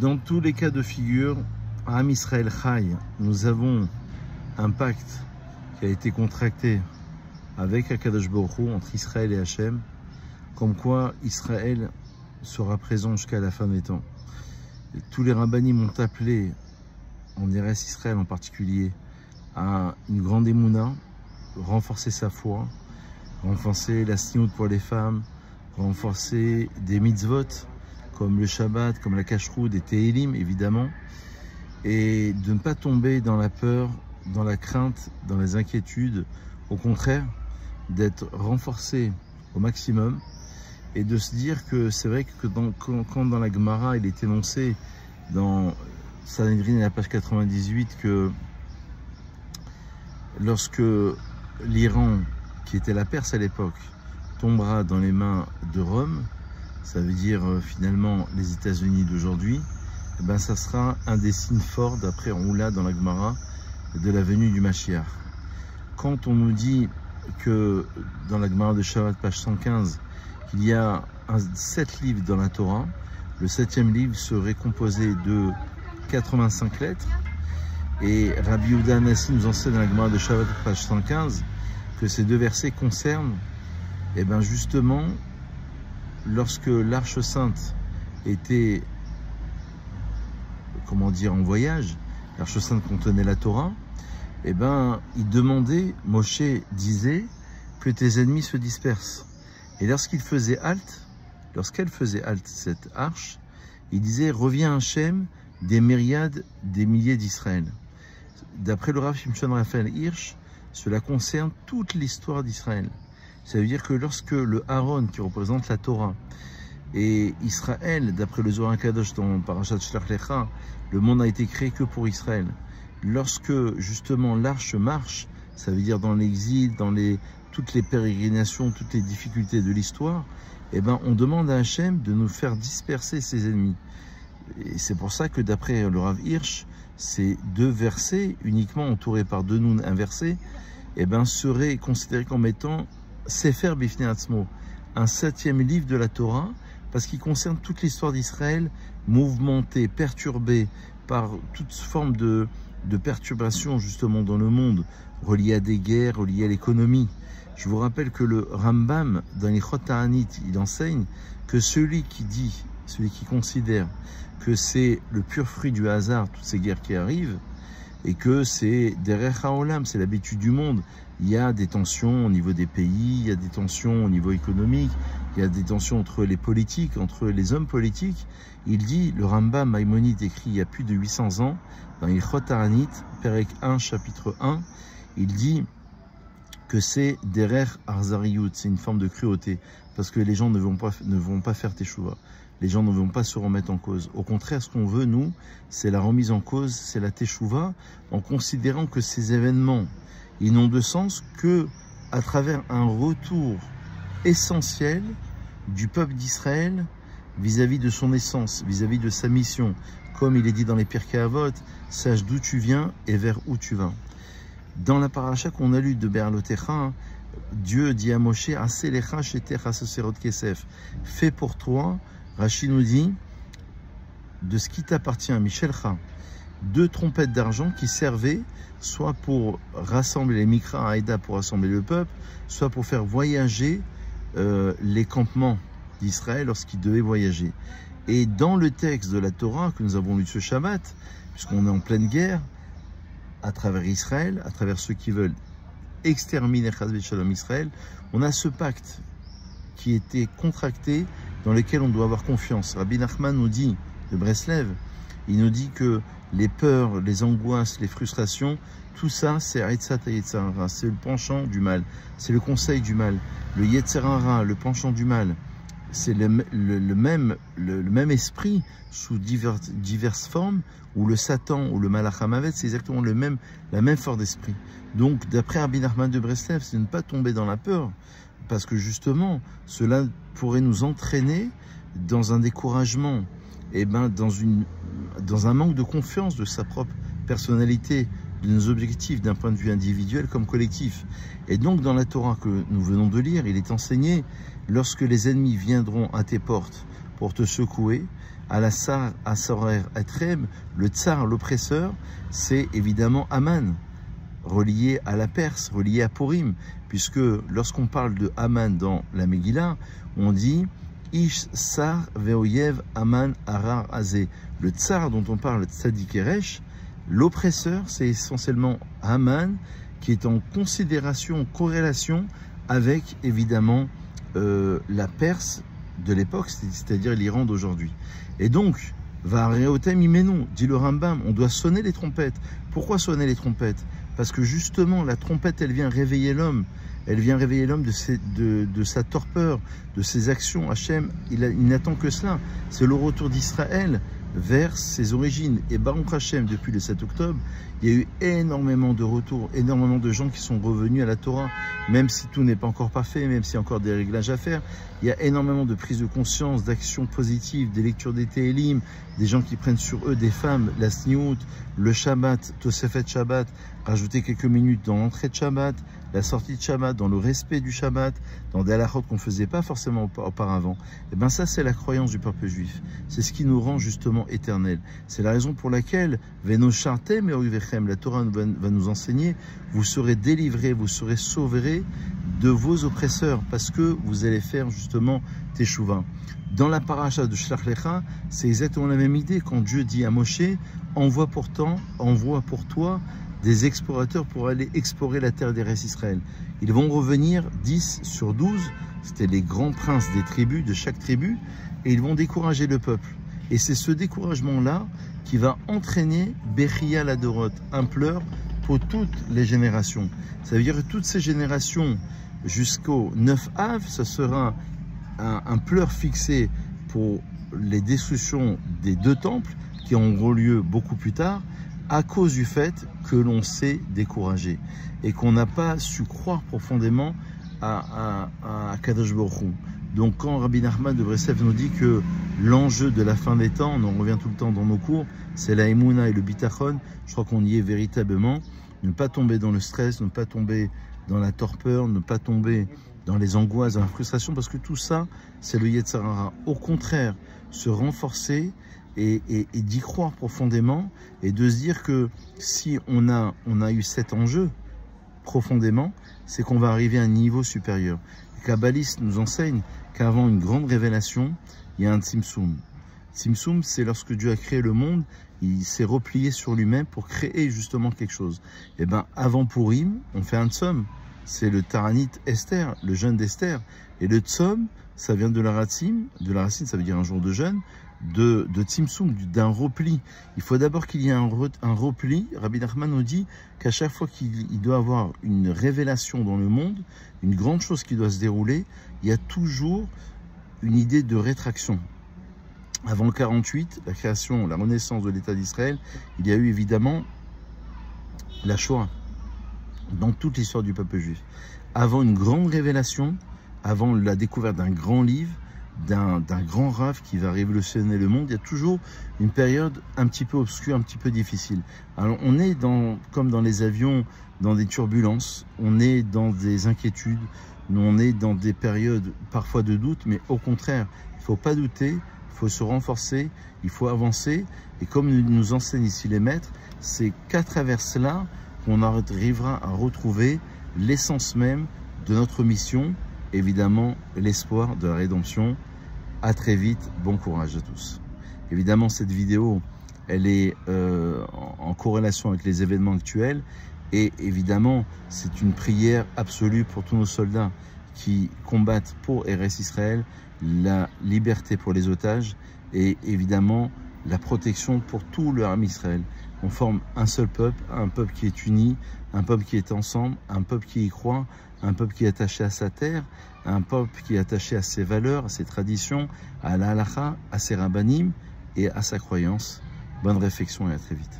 Dans tous les cas de figure, Am Israël Chai, nous avons un pacte qui a été contracté avec Akadosh Baruch Hu, entre Israël et Hachem, comme quoi Israël sera présent jusqu'à la fin des temps. Et tous les rabbinim ont appelé, en Eretz Israël en particulier, à une grande émouna, renforcer sa foi, renforcer la sniout pour les femmes, renforcer des mitzvot, comme le Shabbat, comme la Kashrut, des Tehilim, évidemment, et de ne pas tomber dans la peur, dans la crainte, dans les inquiétudes, au contraire, d'être renforcé au maximum, et de se dire que c'est vrai que quand dans la Gemara, il est énoncé dans Sanhedrin à la page 98 que lorsque l'Iran, qui était la Perse à l'époque, tombera dans les mains de Rome, ça veut dire finalement les États-Unis d'aujourd'hui, eh ben ça sera un des signes forts, d'après on l'a dans la Gemara, de la venue du Mashiach. Quand on nous dit que dans la Gemara de Shabbat, page 115, qu'il y a 7 livres dans la Torah, le 7e livre serait composé de 85 lettres, et Rabbi Yehuda Hanassi nous enseigne dans la Gemara de Shabbat, page 115, que ces deux versets concernent, et bien justement, lorsque l'Arche Sainte était, comment dire, en voyage, l'Arche Sainte contenait la Torah, et ben il demandait, Moshe disait, que tes ennemis se dispersent. Et lorsqu'elle faisait halte, cette arche, il disait, reviens Hachem des myriades, des milliers d'Israël. D'après le Rav Shimshon Raphaël Hirsch, cela concerne toute l'histoire d'Israël. Ça veut dire que lorsque le Aaron, qui représente la Torah, et Israël, d'après le Zohar Kadosh dans Parashat Shlach Lecha, le monde a été créé que pour Israël. Lorsque justement l'arche marche, ça veut dire dans l'exil, dans toutes les pérégrinations, toutes les difficultés de l'histoire, eh ben on demande à Hachem de nous faire disperser ses ennemis. Et c'est pour ça que d'après le Rav Hirsch, ces deux versets, uniquement entourés par deux nouns inversés, eh ben seraient considérés comme étant Sefer Bifnei Atzmo, un 7e livre de la Torah, parce qu'il concerne toute l'histoire d'Israël, mouvementée, perturbée par toute forme de perturbation justement dans le monde, reliée à des guerres, reliée à l'économie. Je vous rappelle que le Rambam, dans les Chot Ta'anit, il enseigne que celui qui considère que c'est le pur fruit du hasard, toutes ces guerres qui arrivent, et que c'est derech haolam, c'est l'habitude du monde. Il y a des tensions au niveau des pays, il y a des tensions au niveau économique, il y a des tensions entre les politiques, entre les hommes politiques. Il dit, le Rambam Maïmonide écrit il y a plus de 800 ans, dans Ilchot Ta'anit, Perek 1, chapitre 1, il dit que c'est derech arzariyut, c'est une forme de cruauté, parce que les gens ne vont pas faire teshuva. Les gens ne vont pas se remettre en cause. Au contraire, ce qu'on veut, nous, c'est la remise en cause, c'est la teshuva, en considérant que ces événements, ils n'ont de sens que à travers un retour essentiel du peuple d'Israël vis-à-vis de son essence, vis-à-vis de sa mission. Comme il est dit dans les Pirkei Avot, sache d'où tu viens et vers où tu vas. Dans la paracha qu'on a lu de Be'alotecha, Dieu dit à Moshe, Aselecha shetecha soserot kesef, fais pour toi, Rashi nous dit, de ce qui t'appartient, Michelcha, 2 trompettes d'argent qui servaient soit pour rassembler les Mikra Haïda, pour rassembler le peuple, soit pour faire voyager les campements d'Israël lorsqu'ils devaient voyager. Et dans le texte de la Torah que nous avons lu ce Shabbat, puisqu'on est en pleine guerre, à travers Israël, à travers ceux qui veulent exterminer Chas v'Shalom Israël, on a ce pacte qui était contracté, dans lequel on doit avoir confiance. Rabbi Nachman nous dit, de Breslev, il nous dit que les peurs, les angoisses, les frustrations, tout ça, c'est Aitzat Yetzirah, c'est le penchant du mal, c'est le conseil du mal. Le Yetzirah, le penchant du mal, c'est le même esprit sous diverses formes, où le Satan ou le Malach HaMavet, c'est exactement la même force d'esprit. Donc, d'après Rabbi Nachman de Breslev, c'est de ne pas tomber dans la peur, parce que justement, cela pourrait nous entraîner dans un découragement, et ben dans un manque de confiance de sa propre personnalité, de nos objectifs d'un point de vue individuel comme collectif. Et donc dans la Torah que nous venons de lire, il est enseigné, lorsque les ennemis viendront à tes portes pour te secouer, Alassar Asorer Etrem, le tsar, l'oppresseur, c'est évidemment Haman, relié à la Perse, relié à Purim, puisque lorsqu'on parle de Haman dans la Megillah, on dit Ish Sar Veoyev Haman Arar Azé. Le tsar dont on parle, Tzadik Eresh, l'oppresseur, c'est essentiellement Haman, qui est en considération, en corrélation avec évidemment la Perse de l'époque, c'est-à-dire l'Iran d'aujourd'hui. Et donc, Vareotem Imenon, dit le Rambam, on doit sonner les trompettes. Pourquoi sonner les trompettes? Parce que justement, la trompette, elle vient réveiller l'homme. Elle vient réveiller l'homme de sa torpeur, de ses actions. Hachem, il n'attend que cela. C'est le retour d'Israël vers ses origines. Et Baruch Hashem, depuis le 7 octobre, il y a eu énormément de retours, énormément de gens qui sont revenus à la Torah, même si tout n'est pas encore parfait, même s'il y a encore des réglages à faire. Il y a énormément de prise de conscience, d'actions positives, des lectures des Télim, des gens qui prennent sur eux, des femmes, la Sniout, le Shabbat, Tosefet Shabbat, rajouter quelques minutes dans l'entrée de Shabbat, la sortie de Shabbat, dans le respect du Shabbat, dans des halachot qu'on ne faisait pas forcément auparavant. Et bien ça, c'est la croyance du peuple juif. C'est ce qui nous rend justement éternels. C'est la raison pour laquelle Veno Chartem et Orivechem, la Torah va nous enseigner, vous serez délivrés, vous serez sauvés de vos oppresseurs, parce que vous allez faire justement Teshuvah. Dans la paracha de Shlach Lecha, c'est exactement la même idée. Quand Dieu dit à Moshe, envoie pour toi des explorateurs pour aller explorer la terre d'Eretz Israël. Ils vont revenir 10 sur 12, c'était les grands princes des tribus, de chaque tribu, et ils vont décourager le peuple. Et c'est ce découragement-là qui va entraîner Bechia Ladorot, un pleur pour toutes les générations. Ça veut dire que toutes ces générations, jusqu'au 9 Av, ce sera un pleur fixé pour les destructions des 2 temples qui auront lieu beaucoup plus tard, à cause du fait que l'on s'est découragé et qu'on n'a pas su croire profondément à Kadosh Baruch Hu. Donc quand Rabbi Nachman de Breslev nous dit que l'enjeu de la fin des temps, on en revient tout le temps dans nos cours, c'est la Emouna et le Bitachon, je crois qu'on y est véritablement. Ne pas tomber dans le stress, ne pas tomber dans la torpeur, ne pas tomber dans les angoisses, dans la frustration, parce que tout ça, c'est le Yetzer Hara. Au contraire, se renforcer et d'y croire profondément et de se dire que si on a eu cet enjeu profondément, c'est qu'on va arriver à un niveau supérieur. Les kabbalistes nous enseignent qu'avant une grande révélation, il y a un Tzimtzum. Tzimtzum, c'est lorsque Dieu a créé le monde, il s'est replié sur lui-même pour créer justement quelque chose. Et bien, avant Purim, on fait un Tzom. C'est le Taranit Esther, le jeûne d'Esther. Et le Tzom, ça vient de la racine, ça veut dire un jour de jeûne, de Tzimtzum, d'un repli. Il faut d'abord qu'il y ait un repli. Rabbi Nachman nous dit qu'à chaque fois qu'il doit avoir une révélation dans le monde, une grande chose qui doit se dérouler, il y a toujours une idée de rétraction. Avant le 48, la création, la renaissance de l'État d'Israël, il y a eu évidemment la Shoah dans toute l'histoire du peuple juif. Avant une grande révélation, avant la découverte d'un grand livre, d'un grand Rav qui va révolutionner le monde, il y a toujours une période un petit peu obscure, un petit peu difficile. Alors on est comme dans les avions, dans des turbulences, on est dans des inquiétudes, on est dans des périodes parfois de doute, mais au contraire, il ne faut pas douter, il faut se renforcer, il faut avancer. Et comme nous enseignent ici les maîtres, c'est qu'à travers cela qu'on arrivera à retrouver l'essence même de notre mission, évidemment l'espoir de la rédemption. À très vite, bon courage à tous. Évidemment, cette vidéo, elle est en corrélation avec les événements actuels et évidemment, c'est une prière absolue pour tous nos soldats qui combattent pour Eretz Israël, la liberté pour les otages et évidemment la protection pour tout le Ham Israël. On forme un seul peuple, un peuple qui est uni, un peuple qui est ensemble, un peuple qui y croit, un peuple qui est attaché à sa terre, un peuple qui est attaché à ses valeurs, à ses traditions, à la halakha, à ses rabbanim et à sa croyance. Bonne réflexion et à très vite.